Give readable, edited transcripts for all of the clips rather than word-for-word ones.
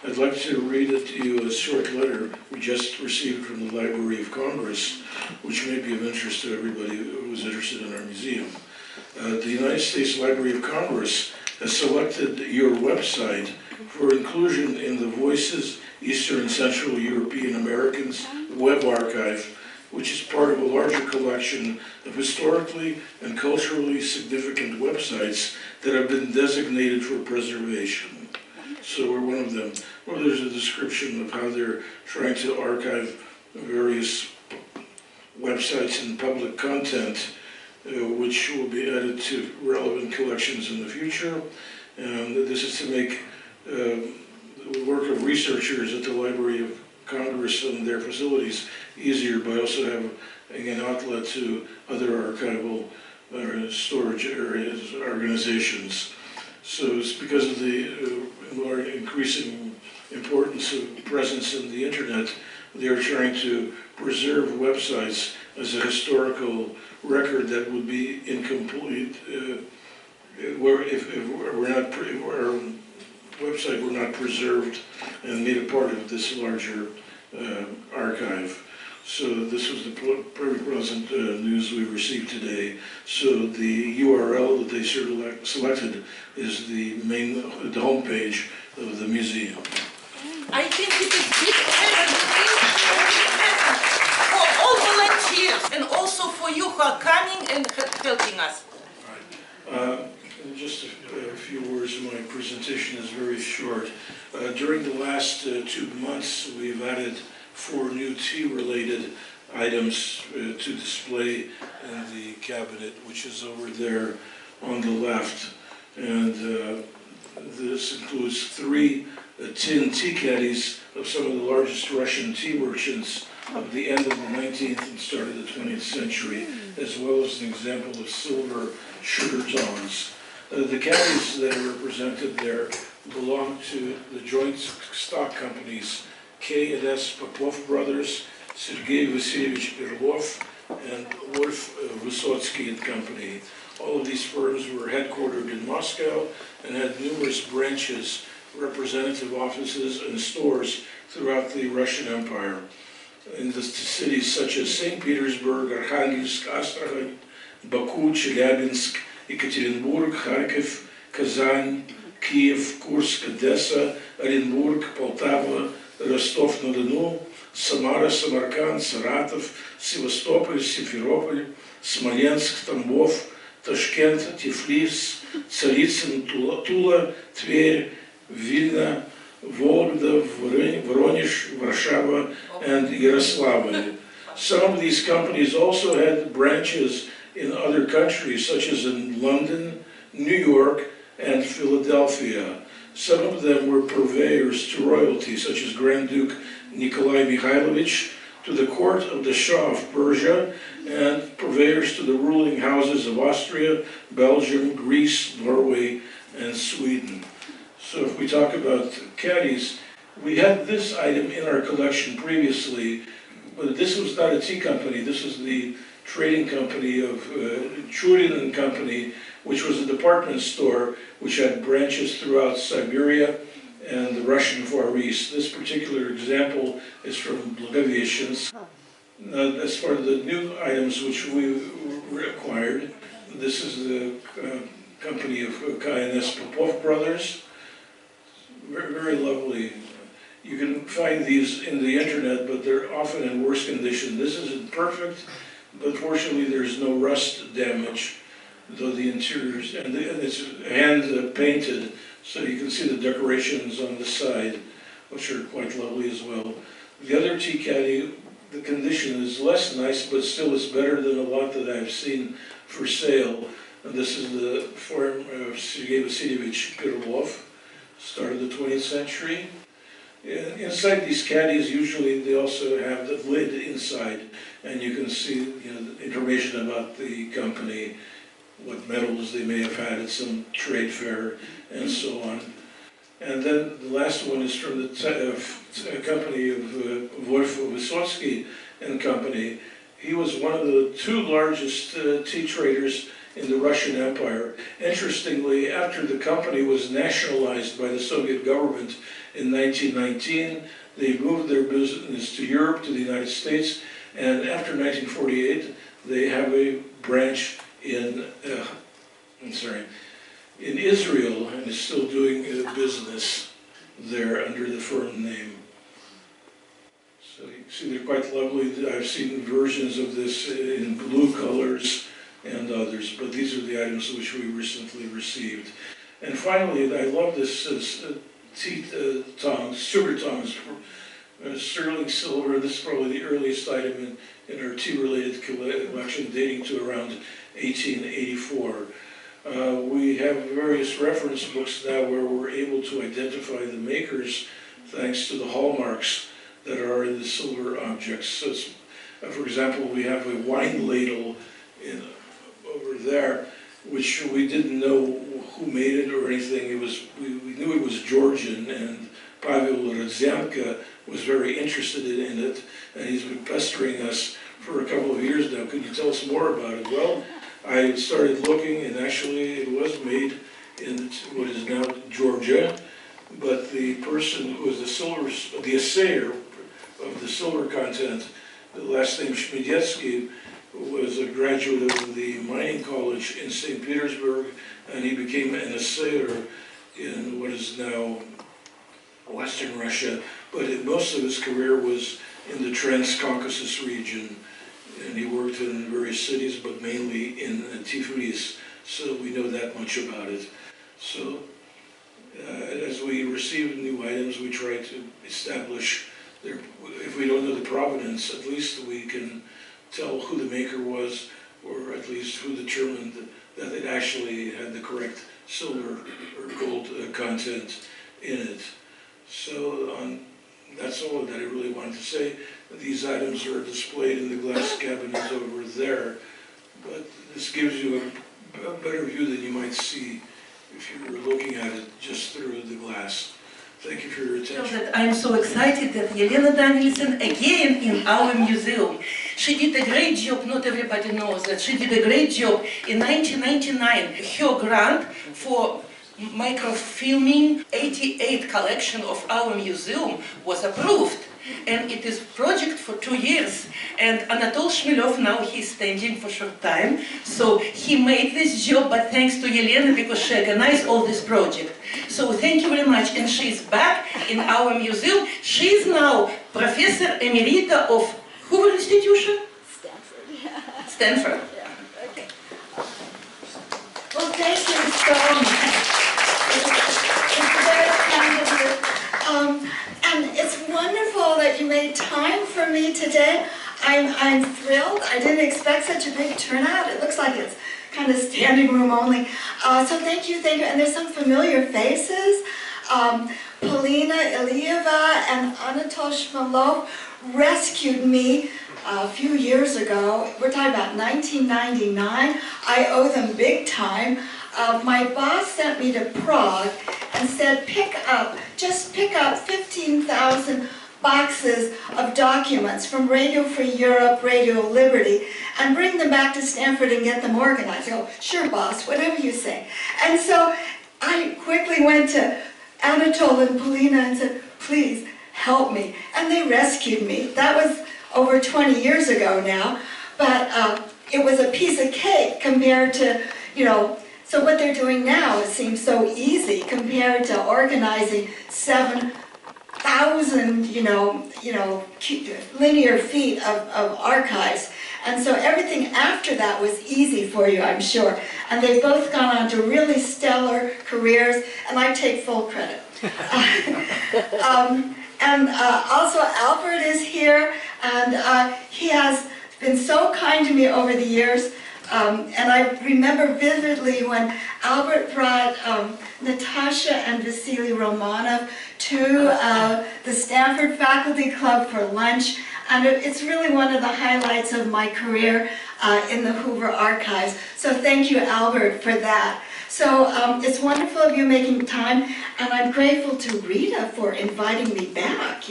I'd like to read it to you a short letter we just received from the Library of Congress, which may be of interest to everybody who's interested in our museum. The United States Library of Congress has selected your website for inclusion in the Voices Eastern and Central European Americans Web Archive, which is part of a larger collection of historically and culturally significant websites that have been designated for preservation. So we're one of them. Well, there's a description of how they're trying to archive various websites and public content, which will be added to relevant collections in the future. And this is to make the work of researchers at the Library of Congress and their facilities easier by also having an outlet to other archival or storage areas, organizations. So it's because of the increasing importance of presence in the internet, they are trying to preserve websites as a historical record that would be incomplete if our website were not preserved and made a part of this larger archive. So this was the very pleasant news we received today. So the URL that they selected is the homepage of the museum. I think it is big for all volunteers and also for you who are coming and helping us. Right. Just a few words. My presentation is very short. During the last 2 months, we've added 4 new tea-related items to display in the cabinet, which is over there on the left. And this includes 3 tin tea caddies of some of the largest Russian tea merchants of the end of the 19th and start of the 20th century, as well as an example of silver sugar tongs. The caddies that are represented there belong to the joint stock companies K&S Popov Brothers, Sergei Vasilievich Perlov, and Wolf Vysotsky and Company. All of these firms were headquartered in Moscow and had numerous branches, representative offices, and stores throughout the Russian Empire. In the cities such as St. Petersburg, Arkhangelsk, Astrakhan, Baku, Chelyabinsk, Ekaterinburg, Kharkiv, Kazan, Kiev, Kursk, Odessa, Orenburg, Poltava, Rostov-на-Doну, Samara, Samarkand, Saratov, Sevastopol, Simferopol, Smolensk, Tambov, Tashkent, Tiflis, Tsaritsyn, Tula, Tver, Vilna, Vologda, Voronezh, Warsaw, and Yaroslavl. Some of these companies also had branches in other countries, such as in London, New York, and Philadelphia. Some of them were purveyors to royalty, such as Grand Duke Nikolai Mikhailovich, to the court of the Shah of Persia, and purveyors to the ruling houses of Austria, Belgium, Greece, Norway, and Sweden. So if we talk about caddies, we had this item in our collection previously, but this was not a tea company. This was the trading company of Churin and Company, which was a department store which had branches throughout Siberia and the Russian Far East. This particular example is from Blagoveshchensk. As part of the new items which we acquired, this is the company of K&S Popov Brothers. Very, very lovely. You can find these in the internet, but they're often in worse condition. This isn't perfect, but fortunately there's no rust damage, though the interiors, and it's hand painted, so you can see the decorations on the side, which are quite lovely as well. The other tea caddy, the condition is less nice, but still is better than a lot that I've seen for sale. And this is the firm of Sergei Vasilievich Perlov, start of the 20th century. Inside these caddies, usually they also have the lid inside, and you can see information about the company, what medals they may have had at some trade fair, and so on. And then the last one is from the company of Wolf Vysotsky and Company. He was one of the two largest tea traders in the Russian Empire. Interestingly, after the company was nationalized by the Soviet government in 1919, they moved their business to Europe, to the United States, and after 1948, they have a branch in Israel, and is still doing business there under the firm name. So you see they're quite lovely. I've seen versions of this in blue colors and others, but these are the items which we recently received. And finally, I love this tea tongs, sugar tongs, sterling silver. This is probably the earliest item in our tea-related collection, dating to around 1884. We have various reference books now where we're able to identify the makers thanks to the hallmarks that are in the silver objects. So for example, we have a wine ladle over there, which we didn't know who made it or anything. We knew it was Georgian, and Pavel Rodzianka was very interested in it, and he's been pestering us for a couple of years now. Could you tell us more about it? Well, I started looking, and actually it was made in what is now Georgia, but the person who was the assayer of the silver content, the last name Schmiedetsky, was a graduate of the mining college in St. Petersburg, and he became an assayer in what is now Western Russia, but most of his career was in the Trans-Caucasus region, and he worked in various cities, but mainly in Tiflis, so we know that much about it. So as we receive new items, we try to establish if we don't know the provenance, at least we can tell who the maker was, or at least who determined that it actually had the correct silver or gold content in it. So that's all that I really wanted to say. These items are displayed in the glass cabinets over there, but this gives you a better view than you might see if you were looking at it just through the glass. Thank you for your attention. I'm so excited that Elena Danielson again in our museum. She did a great job, not everybody knows that. She did a great job in 1999. Her grant for microfilming 88 collection of our museum was approved. And it is a project for 2 years. And Anatol Shmilov, now he's standing for a short time. So he made this job, but thanks to Elena, because she organized all this project. So thank you very much. And she's back in our museum. She's now Professor Emerita of Hoover Institution? Stanford. Yeah. Stanford. Yeah. Okay. Well, thank you so much. It's very kind of you. And it's wonderful that you made time for me today. I'm thrilled. I didn't expect such a big turnout. It looks like it's kind of standing room only. So thank you. And there's some familiar faces. Polina Ilyeva and Anatol Shmilov rescued me a few years ago. We're talking about 1999. I owe them big time. My boss sent me to Prague and said, just pick up 15,000 boxes of documents from Radio Free Europe, Radio Liberty, and bring them back to Stanford and get them organized. I go, sure, boss, whatever you say. And so I quickly went to Anatol and Polina and said, please help me. And they rescued me. That was over 20 years ago now, but it was a piece of cake compared to, so what they're doing now, it seems so easy compared to organizing 7,000, linear feet of archives. And so everything after that was easy for you, I'm sure. And they've both gone on to really stellar careers, and I take full credit. And also Albert is here, and he has been so kind to me over the years. And I remember vividly when Albert brought Natasha and Vasily Romanov to the Stanford Faculty Club for lunch. And it's really one of the highlights of my career in the Hoover archives. So thank you, Albert, for that. So it's wonderful of you making time, and I'm grateful to Rita for inviting me back,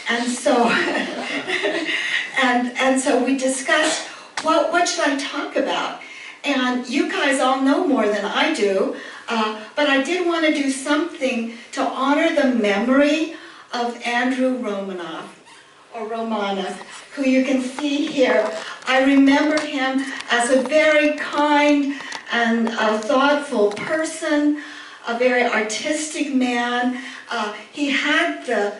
And so And so we discussed, what should I talk about? And you guys all know more than I do, but I did want to do something to honor the memory of Andrew Romanoff, or Romanoff, who you can see here. I remember him as a very kind and thoughtful person, a very artistic man. He had the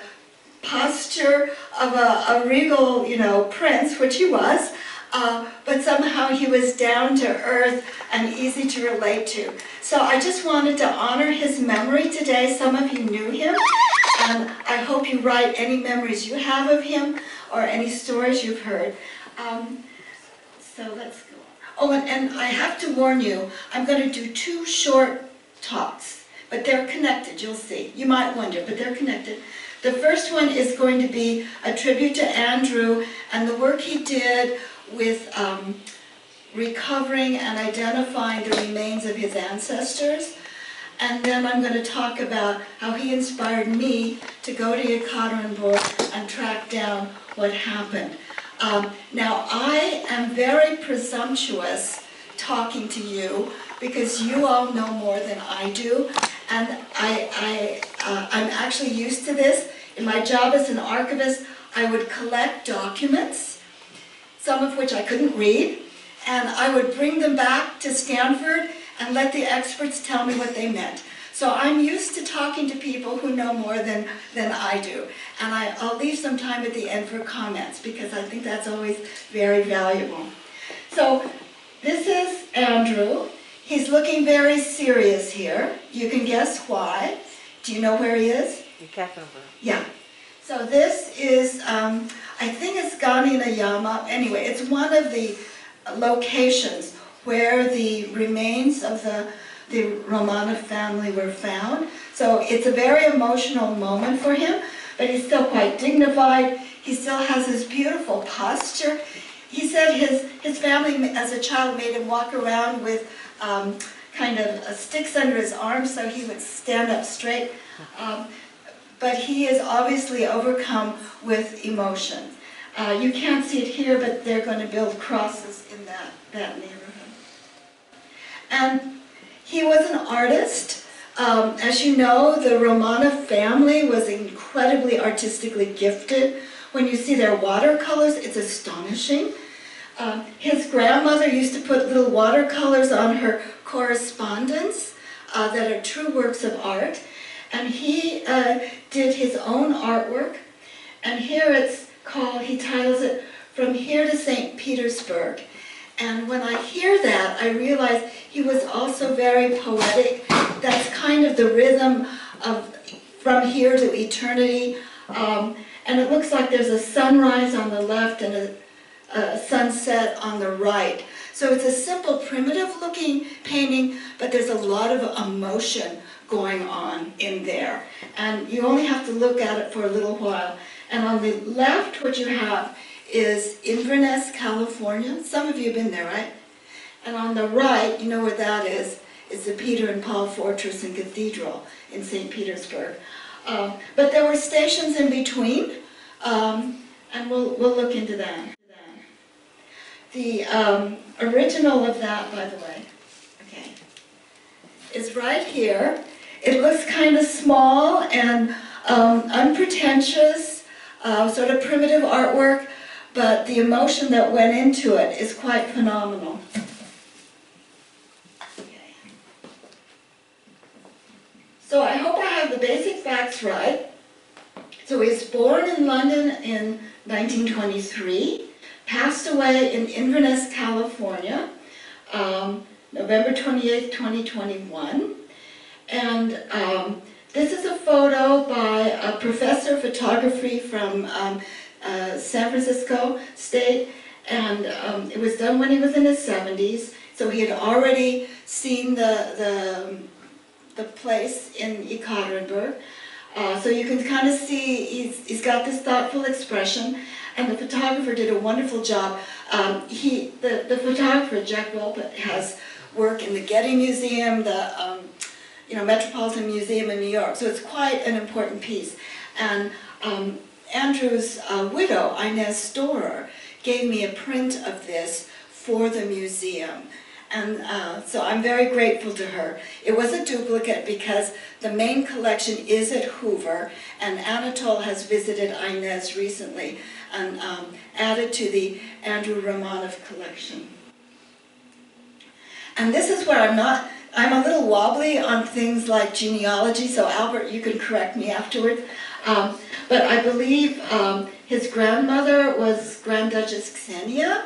posture of a regal, prince, which he was, but somehow he was down to earth and easy to relate to. So I just wanted to honor his memory today. Some of you knew him, and I hope you write any memories you have of him or any stories you've heard. So let's go on. Oh, and I have to warn you, I'm going to do 2 short talks, but they're connected, you'll see. You might wonder, but they're connected. The first one is going to be a tribute to Andrew and the work he did with recovering and identifying the remains of his ancestors. And then I'm going to talk about how he inspired me to go to Yekaterinburg and track down what happened. Now, I am very presumptuous talking to you because you all know more than I do, and I'm actually used to this. In my job as an archivist, I would collect documents, some of which I couldn't read, and I would bring them back to Stanford and let the experts tell me what they meant. So I'm used to talking to people who know more than I do. And I'll leave some time at the end for comments because I think that's always very valuable. So this is Andrew. He's looking very serious here. You can guess why. Do you know where he is? Yekaterinburg. Yeah. So this is, I think it's Ganinayama. Anyway, it's one of the locations where the remains of the Romanoff family were found. So it's a very emotional moment for him, but he's still quite dignified. He still has his beautiful posture. He said his family as a child made him walk around with kind of sticks under his arms so he would stand up straight. But he is obviously overcome with emotion. You can't see it here, but they're going to build crosses in that neighborhood. And he was an artist. As you know, the Romanoff family was incredibly artistically gifted. When you see their watercolors, it's astonishing. His grandmother used to put little watercolors on her correspondence that are true works of art. And he did his own artwork. And here it's called, he titles it, From Here to St. Petersburg. And when I hear that, I realize he was also very poetic. That's kind of the rhythm of from here to eternity. And it looks like there's a sunrise on the left and a sunset on the right. So it's a simple, primitive-looking painting, but there's a lot of emotion going on in there. And you only have to look at it for a little while. And on the left, what you have is Inverness, California. Some of you have been there, right? And on the right, you know where that is the Peter and Paul Fortress and Cathedral in St. Petersburg. But there were stations in between, and we'll look into that. The original of that, by the way, okay, is right here. It looks kind of small and unpretentious, sort of primitive artwork, but the emotion that went into it is quite phenomenal. Okay. So I hope I have the basic facts right. So he was born in London in 1923, passed away in Inverness, California, November 28th, 2021. And this is a photo by a professor of photography from San Francisco State, and it was done when he was in his 70s, so he had already seen the place in Yekaterinburg. So you can kind of see he's got this thoughtful expression, and the photographer did a wonderful job. The photographer, Jack Wilpett, has work in the Getty Museum, the Metropolitan Museum in New York, so it's quite an important piece. And Andrew's widow, Inez Storer, gave me a print of this for the museum. And so I'm very grateful to her. It was a duplicate because the main collection is at Hoover, and Anatole has visited Inez recently and added to the Andrew Romanoff collection. And this is where I'm a little wobbly on things like genealogy, so Albert, you can correct me afterward. But I believe his grandmother was Grand Duchess Xenia,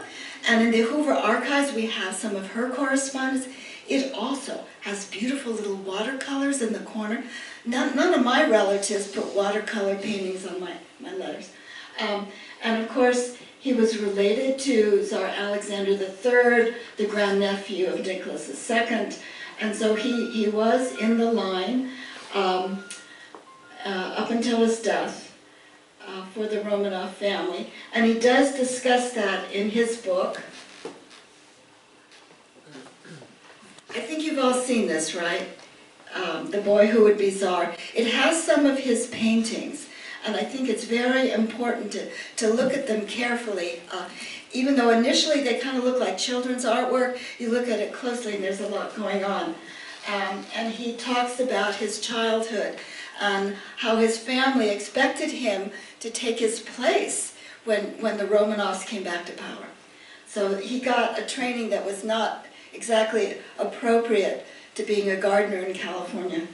and in the Hoover archives we have some of her correspondence. It also has beautiful little watercolors in the corner. None of my relatives put watercolor paintings on my letters. And of course, he was related to Tsar Alexander III, the grandnephew of Nicholas II, and so he was in the line up until his death for the Romanoff family. And he does discuss that in his book. I think you've all seen this, right? The Boy Who Would Be Tsar. It has some of his paintings, and I think it's very important to look at them carefully. Even though initially they kind of look like children's artwork, you look at it closely and there's a lot going on. And he talks about his childhood and how his family expected him to take his place when the Romanovs came back to power. So he got a training that was not exactly appropriate to being a gardener in California.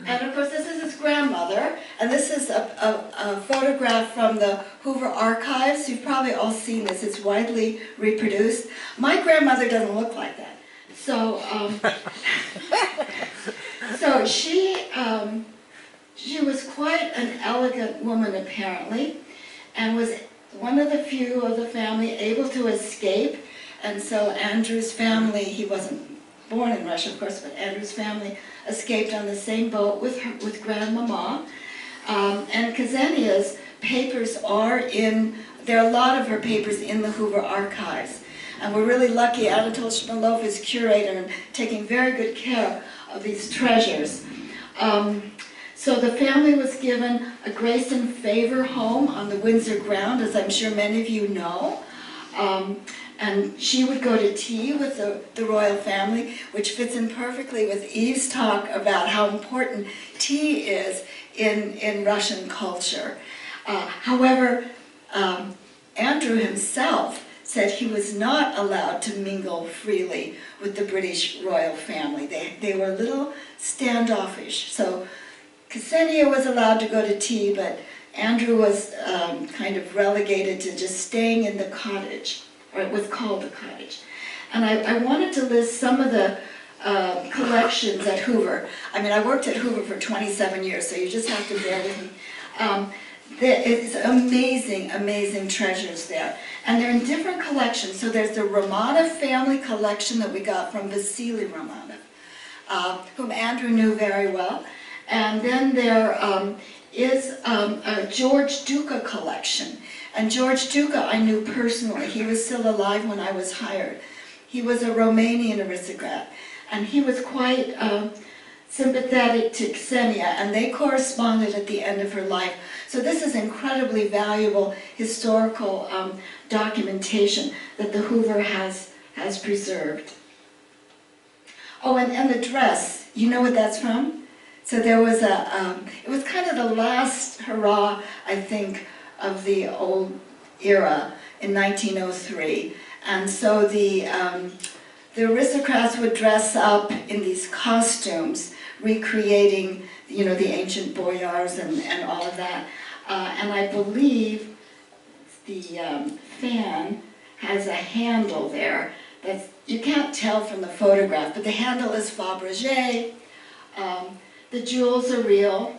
And of course, this is his grandmother, and this is a photograph from the Hoover archives. You've probably all seen this. It's widely reproduced. My grandmother doesn't look like that. So, so she was quite an elegant woman, apparently, and was one of the few of the family able to escape. And so Andrew's family, he wasn't born in Russia, of course, but Andrew's family escaped on the same boat with Grandmama. And Ksenia's papers there are a lot of her papers in the Hoover archives. And we're really lucky, Anatole Shmilov is curator and taking very good care of these treasures. So the family was given a Grace and Favor home on the Windsor ground, as I'm sure many of you know. And she would go to tea with the royal family, which fits in perfectly with Yves' talk about how important tea is in Russian culture. However, Andrew himself said he was not allowed to mingle freely with the British royal family. They were a little standoffish. So Ksenia was allowed to go to tea, but Andrew was kind of relegated to just staying in the cottage, or it was called the cottage. And I wanted to list some of the collections at Hoover. I mean, I worked at Hoover for 27 years, so you just have to bear with me. It's amazing, amazing treasures there. And they're in different collections. So there's the Romanov family collection that we got from Vasily Romanov, whom Andrew knew very well. And then there is a George Duca collection. And George Duca I knew personally. He was still alive when I was hired. He was a Romanian aristocrat. And he was quite sympathetic to Ksenia, and they corresponded at the end of her life. So this is incredibly valuable historical documentation that the Hoover has preserved. Oh, and the dress, you know what that's from? So there was it was kind of the last hurrah, I think, of the old era in 1903. And so the aristocrats would dress up in these costumes, recreating, you know, the ancient boyars and all of that. And I believe the fan has a handle there that you can't tell from the photograph, but the handle is Fabergé. The jewels are real.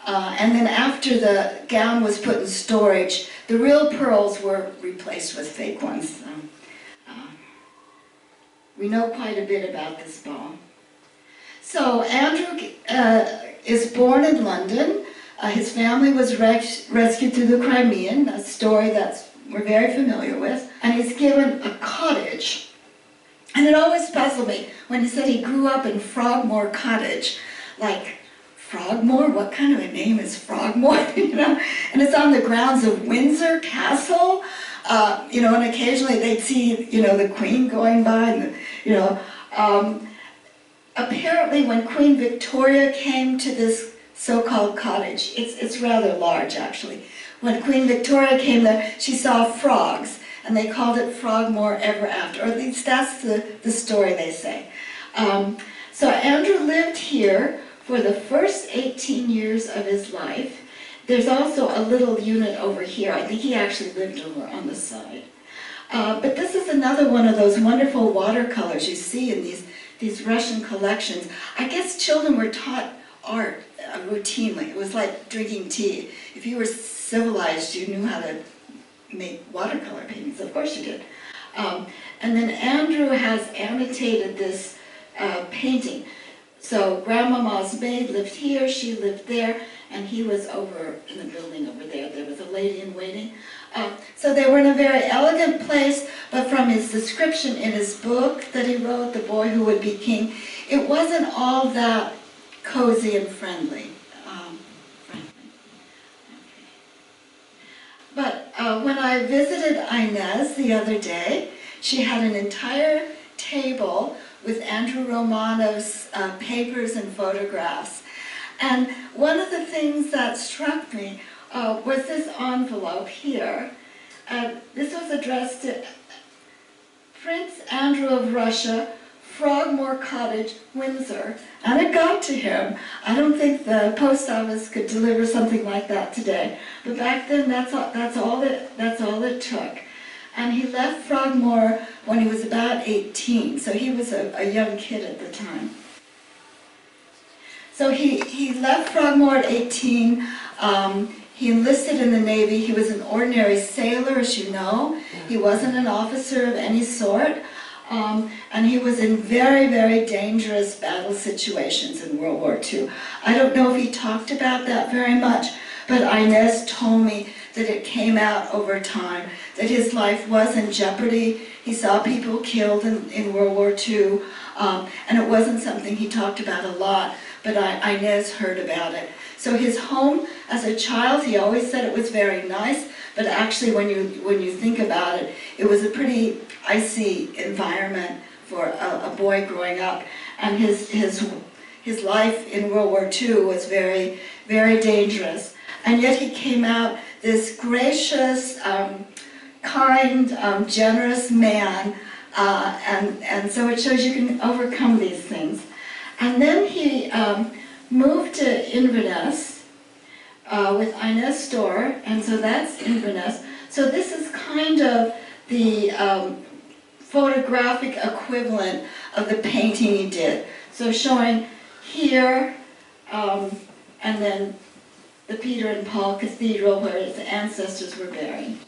And then after the gown was put in storage, the real pearls were replaced with fake ones. We know quite a bit about this ball. So Andrew is born in London. His family was rescued through the Crimean, a story that we're very familiar with. And he's given a cottage. And it always puzzled me when he said he grew up in Frogmore Cottage, like Frogmore, what kind of a name is Frogmore, you know? And it's on the grounds of Windsor Castle, you know, and occasionally they'd see, you know, the Queen going by, and, you know. Apparently when Queen Victoria came to this so-called cottage, it's rather large actually. When Queen Victoria came there, she saw frogs, and they called it Frogmore ever after, or at least that's the story they say. So Andrew lived here for the first 18 years of his life. There's also a little unit over here. I think he actually lived over on the side. But this is another one of those wonderful watercolors you see in these Russian collections. I guess children were taught art routinely. It was like drinking tea. If you were civilized, you knew how to make watercolor paintings. Of course you did. And then Andrew has annotated this painting. So Grandmama's maid lived here, she lived there, and he was over in the building over there. There was a lady in waiting. So they were in a very elegant place, but from his description in his book that he wrote, The Boy Who Would Be King, it wasn't all that cozy and friendly. But when I visited Inez the other day, she had an entire table with Andrew Romanoff's papers and photographs. And one of the things that struck me was this envelope here. This was addressed to Prince Andrew of Russia, Frogmore Cottage, Windsor, and it got to him. I don't think the post office could deliver something like that today, but back then that's all it took. And he left Frogmore when he was about 18, so he was a young kid at the time. So he left Frogmore at 18. He enlisted in the Navy. He was an ordinary sailor, as you know. He wasn't an officer of any sort. And he was in very, very dangerous battle situations in World War II. I don't know if he talked about that very much, but Inez told me that it came out over time, that his life was in jeopardy. He saw people killed in World War II, and it wasn't something he talked about a lot, but Inez heard about it. So his home as a child, he always said it was very nice, but actually when you think about it, it was a pretty icy environment for a boy growing up, and his life in World War II was very, very dangerous. And yet he came out this gracious, kind, generous man, and so it shows you can overcome these things. And then he moved to Inverness with Inez Storr, and so that's Inverness. So this is kind of the photographic equivalent of the painting he did. So showing here, and then the Peter and Paul Cathedral where his ancestors were buried.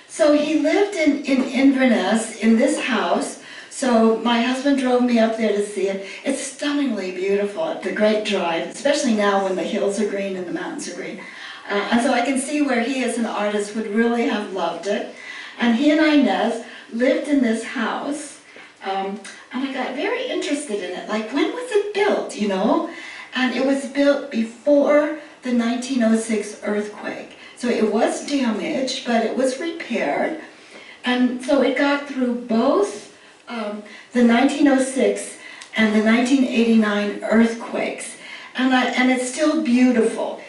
So he lived in Inverness, in this house. So my husband drove me up there to see it. It's stunningly beautiful. It's a great drive, especially now when the hills are green and the mountains are green. And so I can see where he as an artist would really have loved it. And he and Inez lived in this house. And I got very interested in it. Like, when was it built, you know? And it was built before the 1906 earthquake. So it was damaged, but it was repaired. And so it got through both the 1906 and the 1989 earthquakes. And it's still beautiful.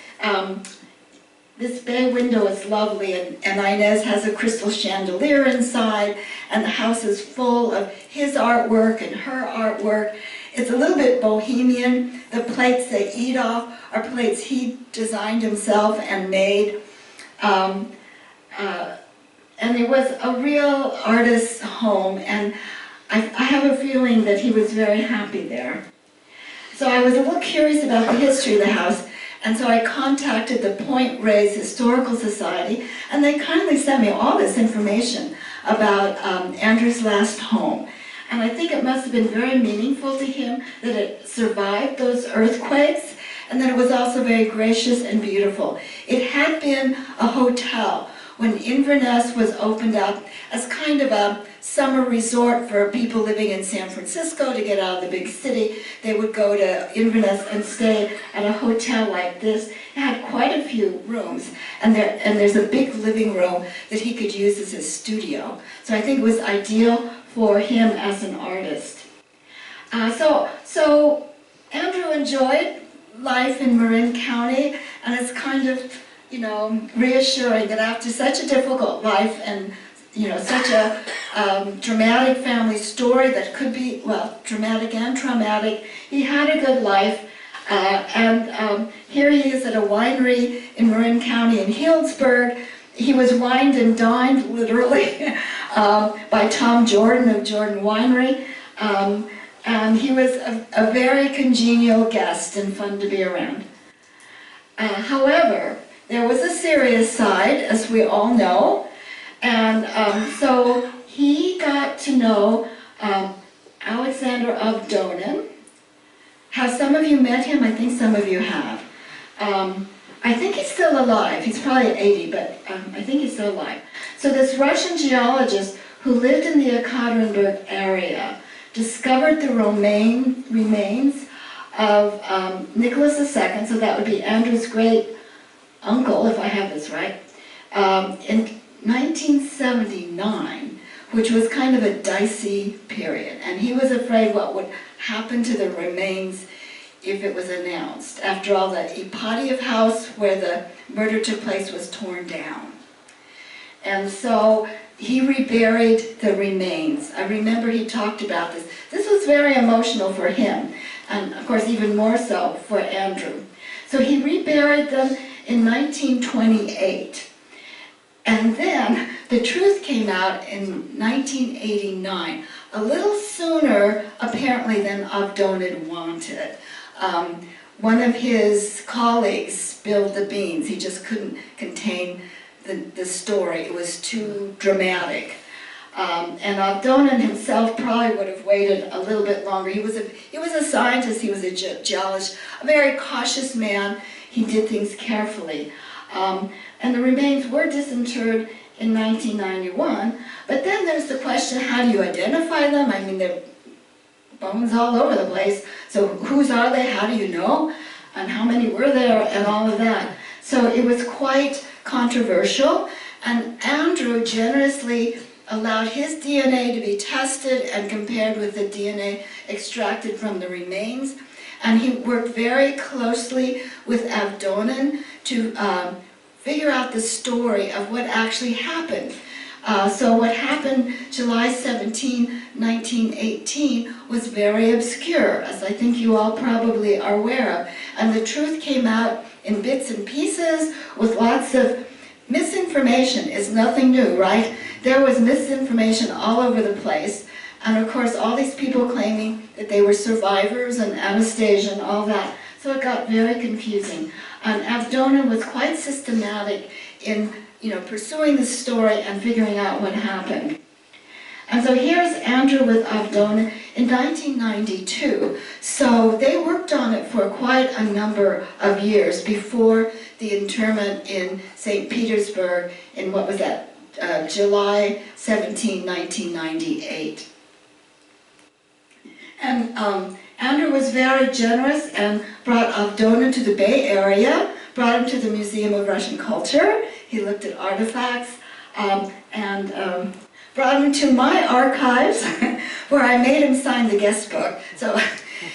This bay window is lovely, and Inez has a crystal chandelier inside, and the house is full of his artwork and her artwork. It's a little bit bohemian. The plates they eat off are plates he designed himself and made. And it was a real artist's home, and I have a feeling that he was very happy there. So I was a little curious about the history of the house, and so I contacted the Point Reyes Historical Society, and they kindly sent me all this information about Andrew's last home. And I think it must have been very meaningful to him that it survived those earthquakes, and that it was also very gracious and beautiful. It had been a hotel when Inverness was opened up as kind of a summer resort for people living in San Francisco to get out of the big city. They would go to Inverness and stay at a hotel like this. It had quite a few rooms, and there's a big living room that he could use as his studio. So I think it was ideal for him as an artist. So Andrew enjoyed life in Marin County, and it's kind of, reassuring that after such a difficult life and, such a dramatic family story that could be, well, dramatic and traumatic, he had a good life. Here he is at a winery in Marin County in Healdsburg. He was wined and dined, literally, by Tom Jordan of Jordan Winery. And he was a very congenial guest and fun to be around. However, there was a serious side, as we all know, and so he got to know Alexander of Donen. Have some of you met him? I think some of you have. I think he's still alive. He's probably 80, but I think he's still alive. So this Russian geologist who lived in the Ekaterinburg area discovered the remains of Nicholas II, so that would be Andrew's great uncle, if I have this right, in 1979, which was kind of a dicey period. And he was afraid what would happen to the remains if it was announced. After all, the Ipatiev house where the murder took place was torn down. And so he reburied the remains. I remember he talked about this. This was very emotional for him, and of course even more so for Andrew. So he reburied them in 1928. And then the truth came out in 1989, a little sooner apparently than Avdonin wanted. One of his colleagues spilled the beans. He just couldn't contain the story. It was too dramatic. And Avdonin himself probably would have waited a little bit longer. He was a scientist, he was a geologist, a very cautious man. He did things carefully. And the remains were disinterred in 1991. But then there's the question, how do you identify them? I mean, they're bones all over the place. So whose are they? How do you know? And how many were there? And all of that. So it was quite controversial. And Andrew generously allowed his DNA to be tested and compared with the DNA extracted from the remains. And he worked very closely with Avdonin to figure out the story of what actually happened. So what happened July 17, 1918 was very obscure, as I think you all probably are aware of. And the truth came out in bits and pieces with lots of misinformation. Is nothing new, right? There was misinformation all over the place. And of course, all these people claiming that they were survivors and Anastasia and all that. So it got very confusing. And Avdonin was quite systematic in pursuing the story and figuring out what happened. And so here's Andrew with Avdonin in 1992. So they worked on it for quite a number of years before the interment in St. Petersburg in, what was that, July 17, 1998. And Andrew was very generous and brought Avdonin to the Bay Area, brought him to the Museum of Russian Culture. He looked at artifacts, and brought him to my archives, where I made him sign the guest book. So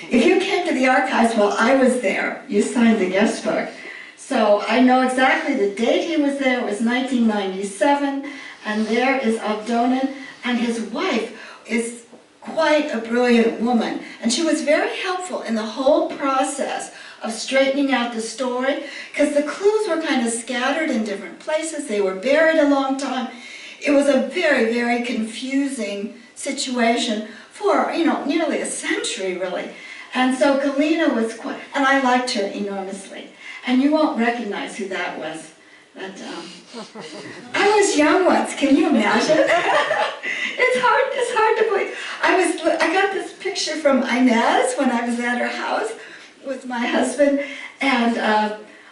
if you came to the archives while I was there, you signed the guest book. So I know exactly the date he was there. It was 1997, and there is Avdonin, and his wife is quite a brilliant woman, and she was very helpful in the whole process of straightening out the story, because the clues were kind of scattered in different places. They were buried a long time. It was a very, very confusing situation for, nearly a century, really. And so Galina was quite, and I liked her enormously. And you won't recognize who that was. But, I was young once, can you imagine? It's hard to believe. I got this picture from Inez when I was at her house with my husband, and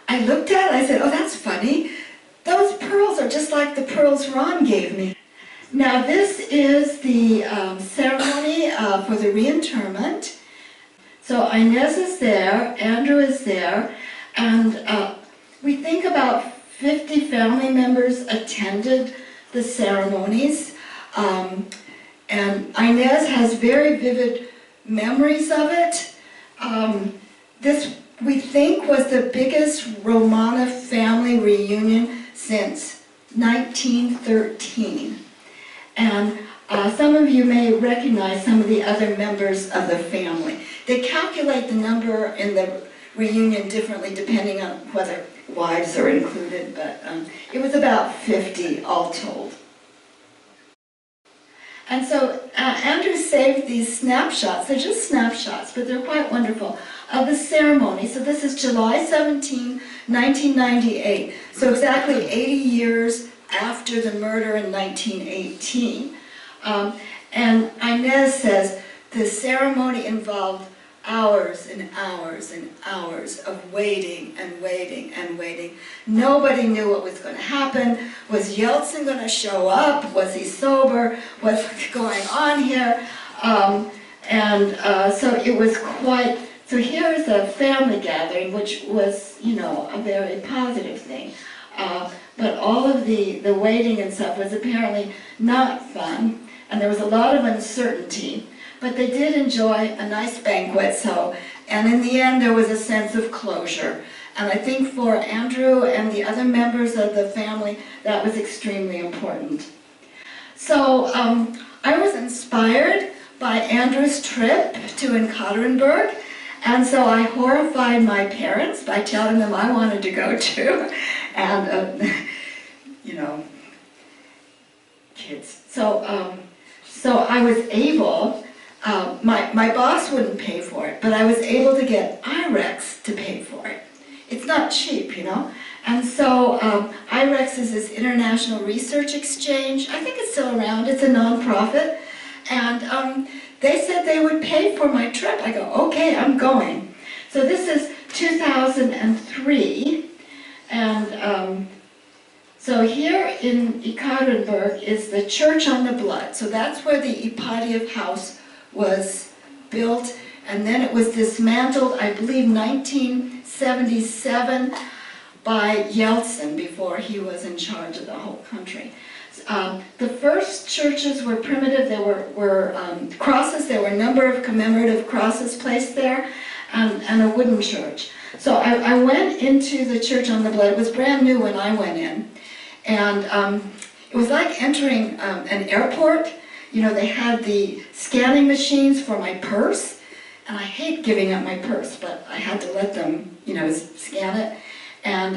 I looked at it, I said, oh, that's funny. those pearls are just like the pearls Ron gave me. Now this is the ceremony for the reinterment. So Inez is there, Andrew is there, and we think about 50 family members attended the ceremonies. And Inez has very vivid memories of it. This, we think, was the biggest Romanoff family reunion since 1913. And some of you may recognize some of the other members of the family. They calculate the number in the reunion differently depending on whether wives are included, but it was about 50 all told. And so Andrew saved these snapshots. They're just snapshots, but they're quite wonderful, of the ceremony. So this is July 17, 1998. So exactly 80 years after the murder in 1918. And Inez says the ceremony involved hours and hours and hours of waiting and waiting and waiting. Nobody knew what was going to happen. Was Yeltsin going to show up? Was he sober? What's going on here? So it was quite, so here's a family gathering, which was, you know, a very positive thing. But all of the waiting and stuff was apparently not fun, and there was a lot of uncertainty. But they did enjoy a nice banquet, and in the end there was a sense of closure. And I think for Andrew and the other members of the family, that was extremely important. So I was inspired by Andrew's trip to Ekaterinburg, and so I horrified my parents by telling them I wanted to go too. And, you know, kids. So I was able, my boss wouldn't pay for it, but I was able to get IREX to pay for it. It's not cheap, you know. And so IREX is this international research exchange. I think it's still around. It's a nonprofit. And they said they would pay for my trip. I go, okay, I'm going. So this is 2003. And so here in Ekaterinburg is the Church on the Blood. So that's where the Ipatiev house was built. And then it was dismantled, I believe, 1977 by Yeltsin before he was in charge of the whole country. The first churches were primitive. There were crosses. There were a number of commemorative crosses placed there, and a wooden church. So I went into the Church on the Blood. It was brand new when I went in, and it was like entering an airport. You know, they had the scanning machines for my purse, and I hate giving up my purse, but I had to let them, you know, scan it, and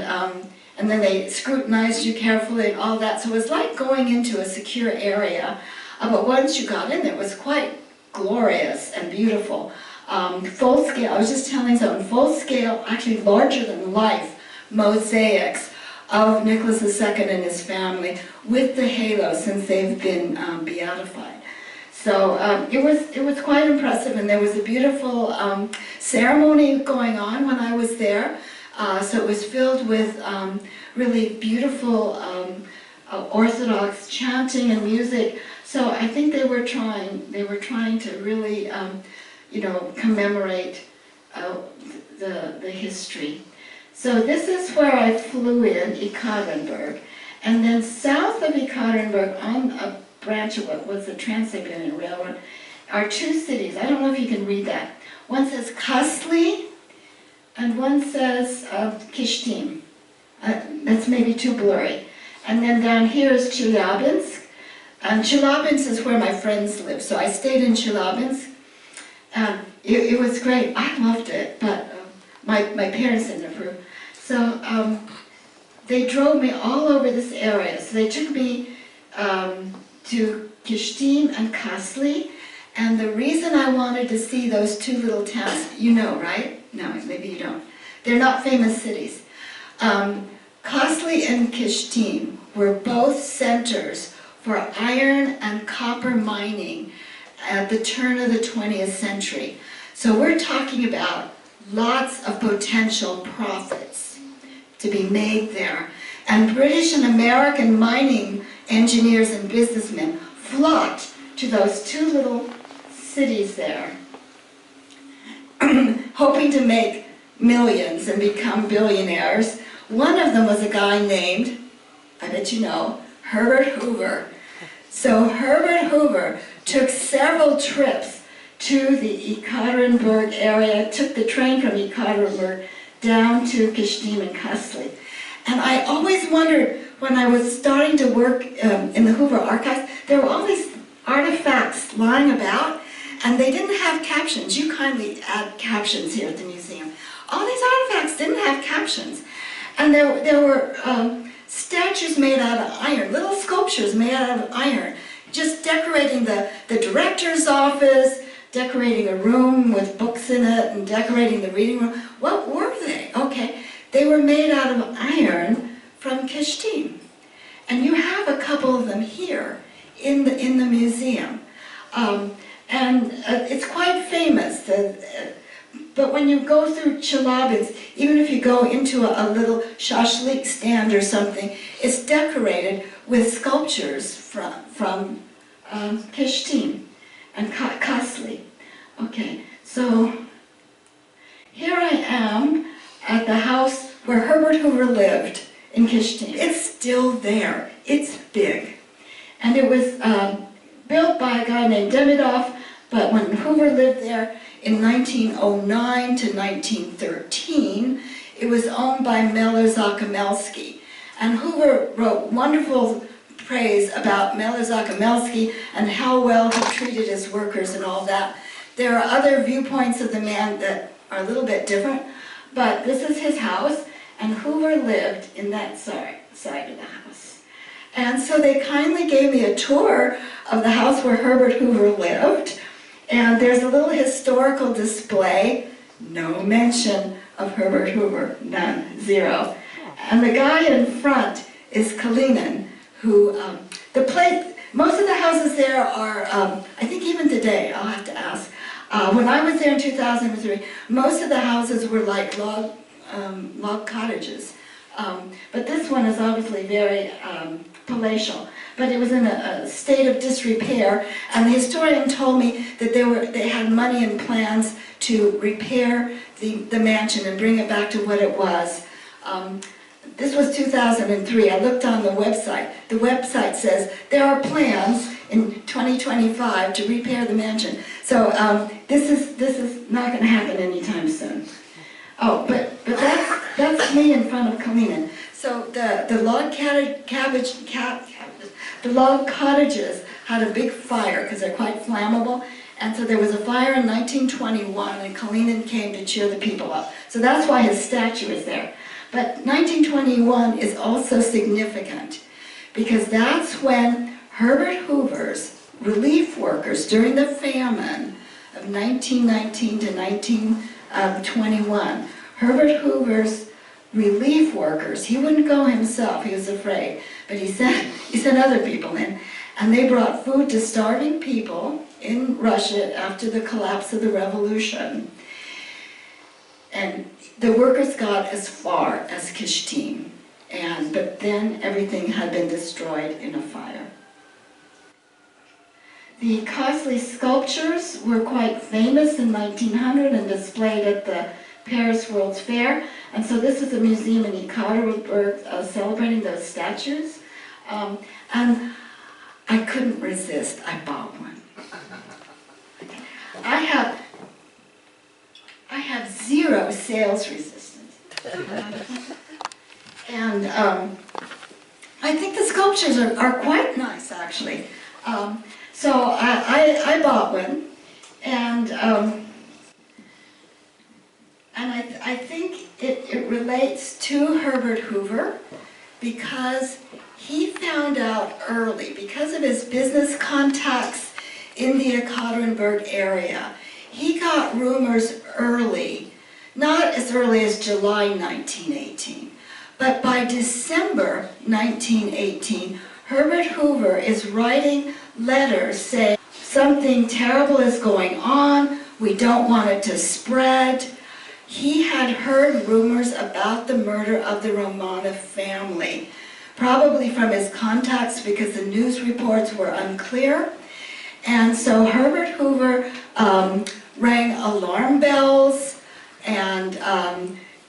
then they scrutinized you carefully and all that. So it was like going into a secure area, but once you got in there, it was quite glorious and beautiful. Full scale, I was just telling someone, full scale, actually larger than life, mosaics of Nicholas II and his family with the halo since they've been beatified. So it was quite impressive, and there was a beautiful ceremony going on when I was there. So it was filled with really beautiful Orthodox chanting and music. So I think they were trying to really you know, commemorate the history. So this is where I flew in, Ekaterinburg. And then south of Ekaterinburg, on a branch of what was the Trans-Siberian Railroad, are two cities. I don't know if you can read that. One says Kasli, and one says Kishtim. That's maybe too blurry. And then down here is Chelyabinsk. And Chelyabinsk is where my friends live. So I stayed in Chelyabinsk. It was great. I loved it, but my parents didn't approve. So they drove me all over this area. So they took me to Kishtim and Kasli. And the reason I wanted to see those two little towns, you know, right? No, maybe you don't. They're not famous cities. Kasli and Kishtim were both centers for iron and copper mining at the turn of the 20th century. So we're talking about lots of potential profits to be made there. And British and American mining engineers and businessmen flocked to those two little cities there, hoping to make millions and become billionaires. One of them was a guy named, I bet you know, Herbert Hoover. So Herbert Hoover took several trips to the Ekaterinburg area, took the train from Ekaterinburg down to Kishtim and Kassli. And I always wondered, when I was starting to work in the Hoover archives, there were all these artifacts lying about, and they didn't have captions. You kindly add captions here at the museum. All these artifacts didn't have captions. And there were statues made out of iron, little sculptures made out of iron, just decorating the director's office, decorating a room with books in it, and decorating the reading room. What were they? Okay, they were made out of iron from Kishtim. And you have a couple of them here in the museum. It's quite famous. But when you go through Chelyabinsk, even if you go into a little shashlik stand or something, it's decorated with sculptures from Kishtim and Kassli. Okay, so here I am at the house where Herbert Hoover lived in Kishtim. It's still there. It's big. And it was built by a guy named Demidov, but when Hoover lived there in 1909 to 1913, it was owned by Meller Zakomelsky. And Hoover wrote wonderful praise about Meller Zakomelsky and how well he treated his workers and all that. There are other viewpoints of the man that are a little bit different, but this is his house, and Hoover lived in that side of the house. And so they kindly gave me a tour of the house where Herbert Hoover lived, and there's a little historical display, no mention of Herbert Hoover, none, zero. And the guy in front is Kalinin, who, most of the houses there are, I think even today, I'll have to ask, when I was there in 2003, most of the houses were like log cottages. But this one is obviously very palatial. But it was in a state of disrepair, and the historian told me that they had money and plans to repair the mansion and bring it back to what it was. This was 2003. I looked on the website. The website says there are plans in 2025 to repair the mansion. So this is not going to happen anytime soon. Oh, but that's me in front of Kalinin. So the log cottages had a big fire because they're quite flammable. And so there was a fire in 1921, and Kalinin came to cheer the people up. So that's why his statue is there. But 1921 is also significant because that's when Herbert Hoover's relief workers during the famine of 1919 to 1921, Herbert Hoover's relief workers, he wouldn't go himself, he was afraid, but he sent other people in, and they brought food to starving people in Russia after the collapse of the revolution. And the workers got as far as Kishtim, but then everything had been destroyed in a fire. The Kassli sculptures were quite famous in 1900 and displayed at the Paris World's Fair. And so this is a museum in Ekaterinburg celebrating those statues. And I couldn't resist. I bought one. I have zero sales resistance. And I think the sculptures are quite nice, actually. So I bought one, and I think it relates to Herbert Hoover because he found out early, because of his business contacts in the Ekaterinburg area, he got rumors early, not as early as July 1918, but by December 1918, Herbert Hoover is writing letters saying something terrible is going on, we don't want it to spread, he had heard rumors about the murder of the Romanoff family, probably from his contacts because the news reports were unclear. And so Herbert Hoover rang alarm bells and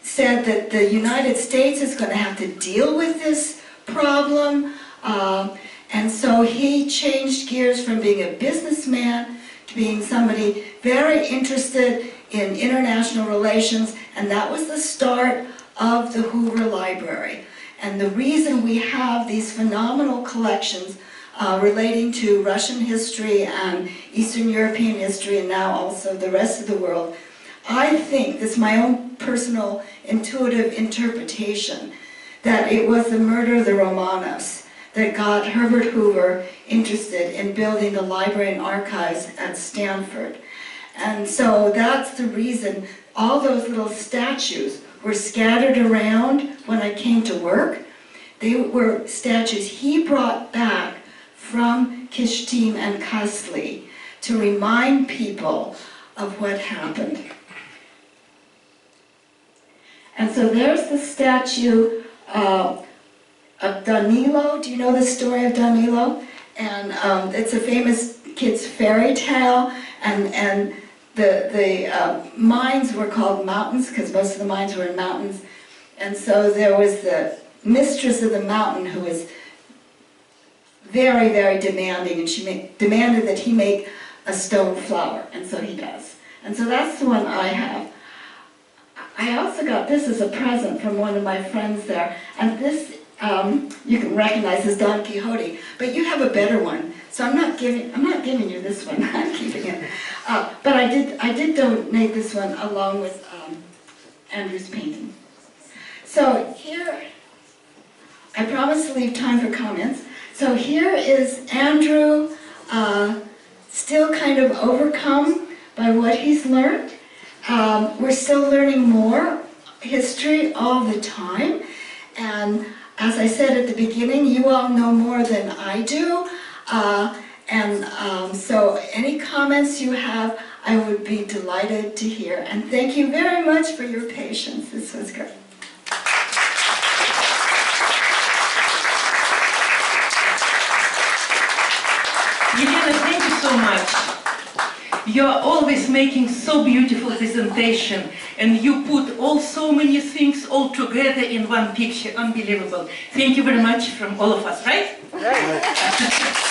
said that the United States is going to have to deal with this problem. And so he changed gears from being a businessman to being somebody very interested in international relations, and that was the start of the Hoover Library. And the reason we have these phenomenal collections relating to Russian history and Eastern European history, and now also the rest of the world, I think, this is my own personal intuitive interpretation, that it was the murder of the Romanoffs that got Herbert Hoover interested in building the library and archives at Stanford. And so that's the reason all those little statues were scattered around when I came to work. They were statues he brought back from Kishtim and Kasli to remind people of what happened. And so there's the statue of Danilo. Do you know the story of Danilo? And it's a famous kid's fairy tale, and the mines were called mountains because most of the mines were in mountains. And so there was the mistress of the mountain who was very, very demanding, and she demanded that he make a stone flower, and so he does. And so that's the one I have. I also got this as a present from one of my friends there, and this you can recognize as Don Quixote, but you have a better one, so I'm not giving you this one. I'm keeping it. But I did donate this one along with Andrew's painting. So here, I promised to leave time for comments. So here is Andrew, still kind of overcome by what he's learned. We're still learning more history all the time, and as I said at the beginning, you all know more than I do, so any comments you have, I would be delighted to hear. And thank you very much for your patience. This was great. Elena, thank you so much. You're always making so beautiful presentation, and you put so many things all together in one picture. Unbelievable. Thank you very much from all of us, right? Right.